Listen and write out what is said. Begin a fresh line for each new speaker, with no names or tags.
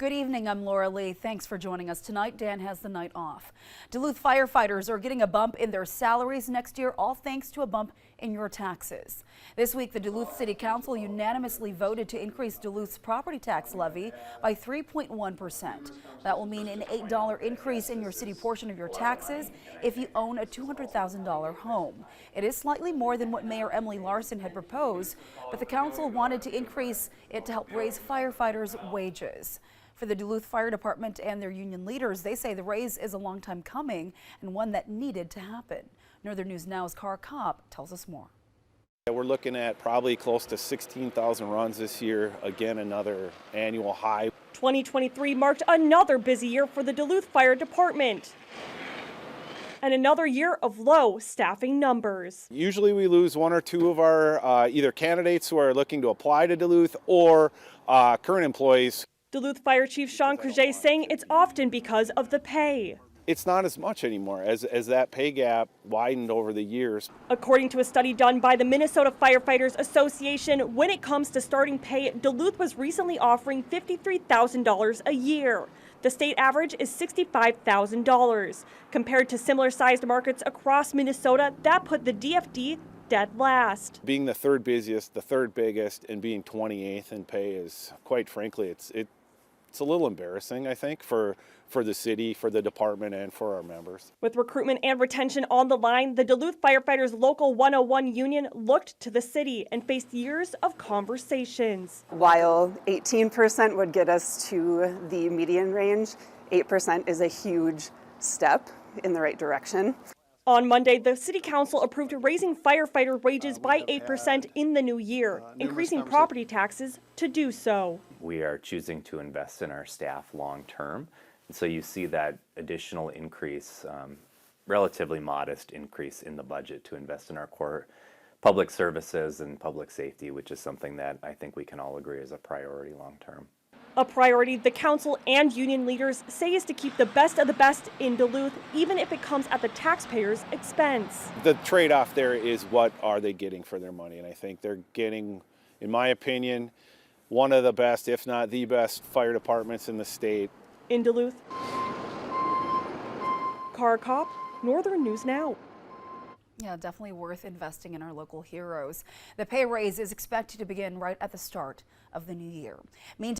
Good evening, I'm Laura Lee. Thanks for joining us tonight. Dan has the night off. Duluth firefighters are getting a bump in their salaries next year, all thanks to a bump in your taxes. This week, the Duluth City Council unanimously voted to increase Duluth's property tax levy by 3.1%. That will mean an $8 increase in your city portion of your taxes if you own a $200,000 home. It is slightly more than what Mayor Emily Larson had proposed, but the council wanted to increase it to help raise firefighters' wages. For the Duluth Fire Department and their union leaders, they say the raise is a long time coming and one that needed to happen. Northern News Now's Car Cop tells us more.
We're looking at probably close to 16,000 runs this year. Again, another annual high.
2023 marked another busy year for the Duluth Fire Department and another year of low staffing numbers.
Usually we lose one or two of our either candidates who are looking to apply to Duluth or current employees.
Duluth Fire Chief Sean Creuset saying it's often because of the pay.
It's not as much anymore as that pay gap widened over the years.
According to a study done by the Minnesota Firefighters Association, when it comes to starting pay, Duluth was recently offering $53,000 a year. The state average is $65,000. Compared to similar sized markets across Minnesota, that put the DFD dead last.
Being the third busiest, the third biggest, and being 28th in pay is, quite frankly, it's a little embarrassing, I think, for the city, for the department, and for our members. With
recruitment and retention on the line, the Duluth Firefighters Local 101 union looked to the city and faced years of conversations.
While 18% would get us to the median range, 8% is a huge step in the right direction.
On Monday, the City Council approved raising firefighter wages by 8% in the new year, increasing property taxes to do so.
We are choosing to invest in our staff long term, and so you see that additional increase, relatively modest increase in the budget to invest in our core public services and public safety, which is something that I think we can all agree is a priority long term.
A priority the council and union leaders say is to keep the best of the best in Duluth, even if it comes at the taxpayers' expense.
The trade-off there is what are they getting for their money, and I think they're getting, in my opinion, one of the best, if not the best, fire departments in the state.
In Duluth, Car Cop, Northern News Now.
Yeah, definitely worth investing in our local heroes. The pay raise is expected to begin right at the start of the new year. Meantime,